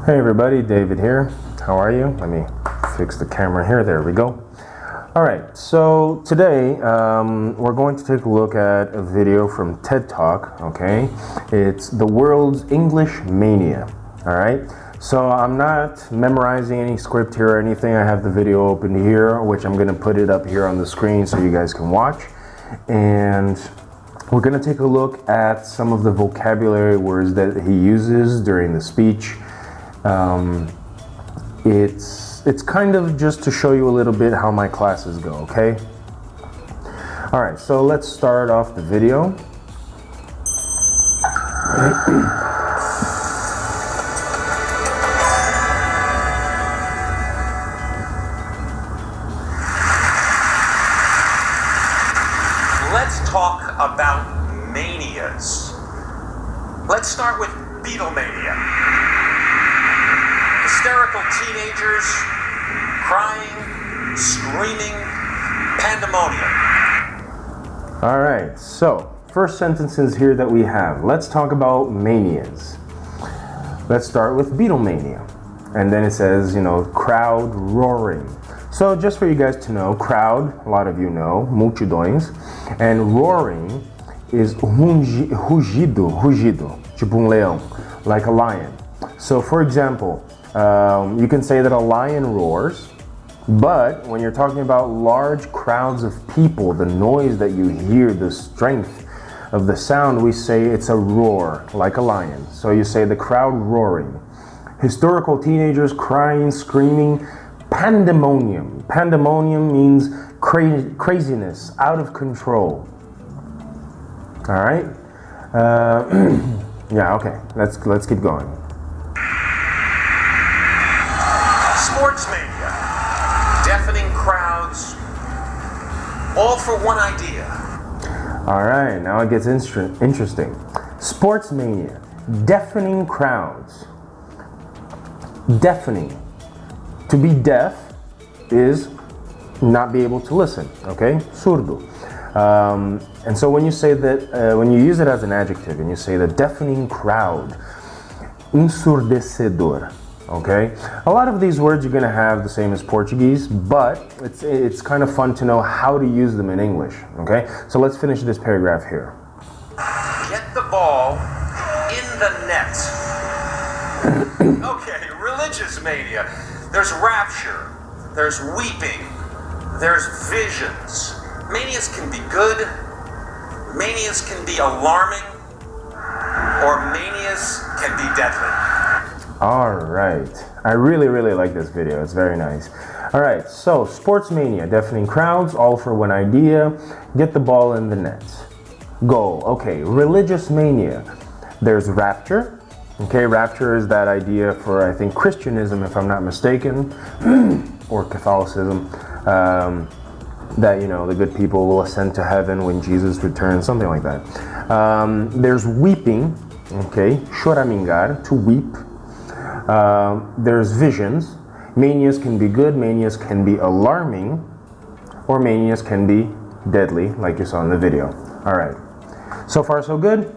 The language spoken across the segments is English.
Hey everybody, David here. How are you? Let me fix the camera here. There we go. All right, so today we're going to take a look at a video from TED Talk, okay? It's the world's Englishmania, all right? So I'm not memorizing any script here or anything. I have the video open here, which I'm gonna put it up here on the screen so you guys can watch. And we're gonna take a look at some of the vocabulary words that he uses during the speech. It's kind of just to show you a little bit how my classes go, okay? All right, so let's start off the video. Let's talk about manias. Let's start with Beatlemania. Hysterical teenagers, crying, screaming, pandemonium. All right, so first sentences here that we have. Let's talk about manias. Let's start with Beatlemania. And then it says, crowd roaring. So just for you guys to know, crowd, a lot of you know, multidões. And roaring is rugido, tipo leão, like a lion. So for example, you can say that a lion roars, but when you're talking about large crowds of people, the noise that you hear, the strength of the sound, we say it's a roar, like a lion. So you say the crowd roaring. Historical teenagers crying, screaming, pandemonium. Pandemonium means craziness, out of control. All right? Yeah, okay, let's keep going. Sportsmania, deafening crowds, all for one idea. All right, now it gets interesting. Sportsmania, deafening crowds. Deafening. To be deaf is not be able to listen, okay? Surdo. And so when you say that, when you use it as an adjective and you say the deafening crowd, ensurdecedor. Okay, a lot of these words you're going to have the same as Portuguese, but it's kind of fun to know how to use them in English. Okay, so let's finish this paragraph here. Get the ball in the net. Okay, religious mania. There's rapture, there's weeping, there's visions. Manias can be good, manias can be alarming, or manias can be deadly. All right, I really like this video. It's very nice. All right, so sportsmania, deafening crowds, all for one idea, get the ball in the net. Goal, okay, religious mania. There's rapture. Okay, rapture is that idea for, I think, Christianism, if I'm not mistaken, or Catholicism, that, the good people will ascend to heaven when Jesus returns, something like that. There's weeping, okay, choramingar, to weep. There's visions. Manias can be good, manias can be alarming, or manias can be deadly, like you saw in the video. All right, so far so good?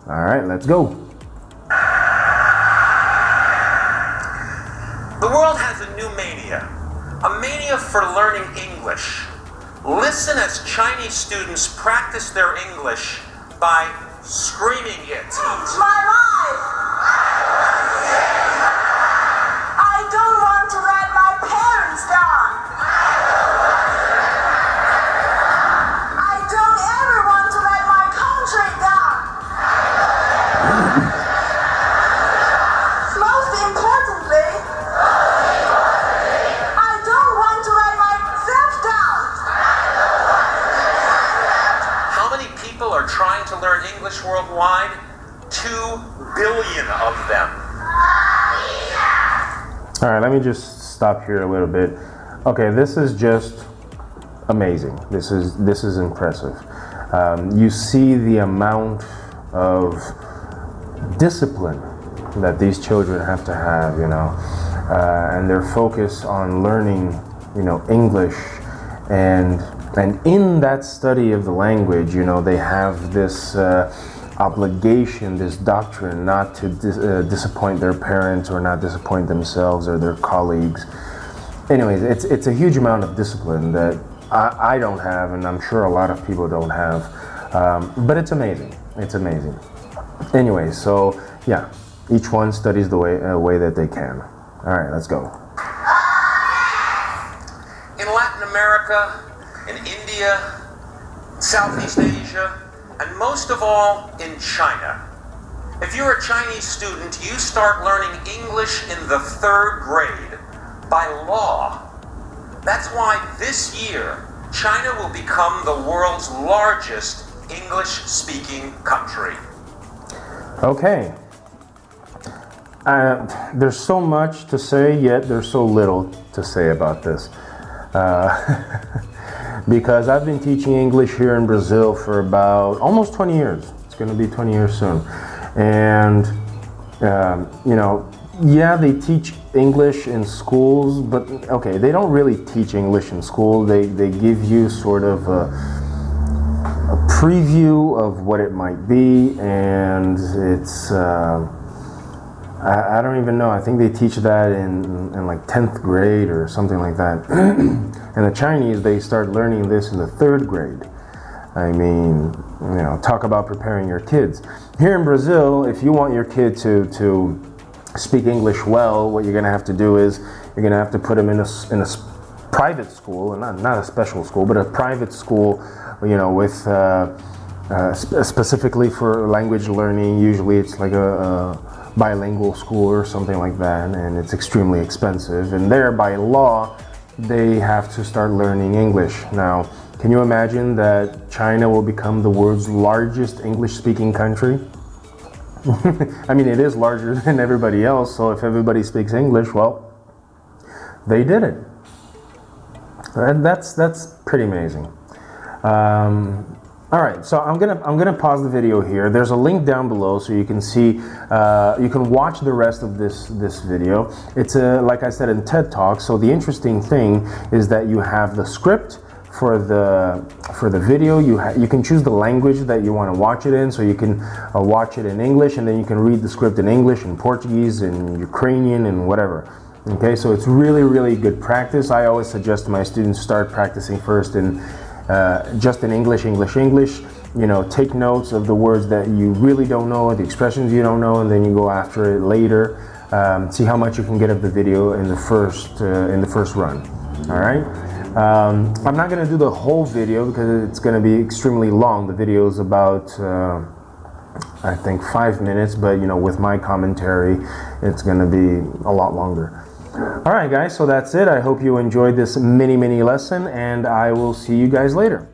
All right, let's go. The world has a new mania, a mania for learning English. Listen as Chinese students practice their English by screaming it. It's my life! I don't want to let my parents down. I don't ever want to let my country down. Most importantly, I don't want to let myself down. How many people are trying to learn English worldwide? 2 billion of them. All right, let me just stop here a little bit. Okay, this is just amazing. This is impressive. You see the amount of discipline that these children have to have, and their focus on learning, English, and in that study of the language, they have this obligation, this doctrine not to disappoint their parents or not disappoint themselves or their colleagues. Anyways, it's a huge amount of discipline that I don't have, and I'm sure a lot of people don't have, but it's amazing. It's amazing. Anyway, so yeah, each one studies the way that they can. All right, let's go. In Latin America, in India, Southeast Asia, and most of all in China. If you're a Chinese student, you start learning English in the 3rd grade by law. That's why this year, China will become the world's largest English-speaking country. Okay. There's so much to say, yet there's so little to say about this. Because I've been teaching English here in Brazil for about almost 20 years. It's going to be 20 years soon. And, you know, yeah, they teach English in schools, but okay, they don't really teach English in school. They give you sort of a preview of what it might be, and it's I don't even know. I think they teach that in like 10th grade or something like that. And the Chinese, they start learning this in the 3rd grade. I mean, you know, talk about preparing your kids. Here in Brazil, if you want your kid to speak English well, what you're going to have to do is you're going to have to put them in a private school, and not a special school, but a private school, you know, with specifically for language learning. Usually it's like a bilingual school or something like that, and it's extremely expensive. And there, by law, they have to start learning English. Now, can you imagine that China will become the world's largest English-speaking country? I mean, it is larger than everybody else, so if everybody speaks English, well, they did it. And that's pretty amazing. All right, so I'm gonna pause the video here. There's a link down below so you can see, you can watch the rest of this video. It's like I said in TED Talk. So the interesting thing is that you have the script for the video. You can choose the language that you want to watch it in. So you can watch it in English, and then you can read the script in English, in Portuguese, in Ukrainian, and whatever. Okay, so it's really good practice. I always suggest to my students start practicing first in just in English. You know, take notes of the words that you really don't know, the expressions you don't know, and then you go after it later. See how much you can get of the video in the first run. All right. I'm not going to do the whole video because it's going to be extremely long. The video is about I think 5 minutes, but you know, with my commentary, it's going to be a lot longer. All right, guys, so that's it. I hope you enjoyed this mini lesson, and I will see you guys later.